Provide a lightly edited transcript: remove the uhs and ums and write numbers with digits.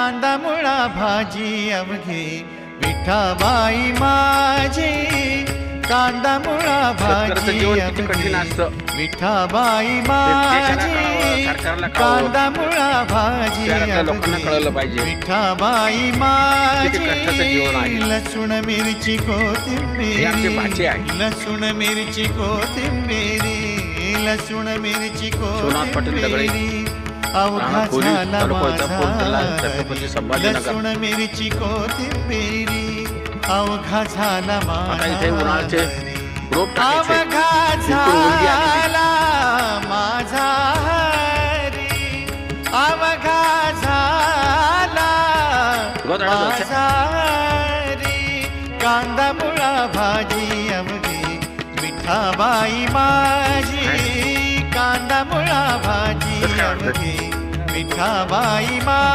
कांदा मुळा भाजी अवघी विठाबाई माझी, कांदा मुळा भाजी अवघी विठाबाई माझी, कांदा मुळा भाजी अवघी विठाबाई माझी, लसूण मिरची कोथिंबीर, लसूण मिरची कोथिंबीर, लसूण मिरची कोथिंबीर, अवघा झाला माझा लसूण मिरची कोथिंबीर, अवघा झाला माझा, अवघा झाला माझा हरी, अवघा झाला माझा हरी, कांदा मुळा भाजी अवघी विठाबाई माझी, कांदा मुळा भाजी अवघी विठाबाई माझी.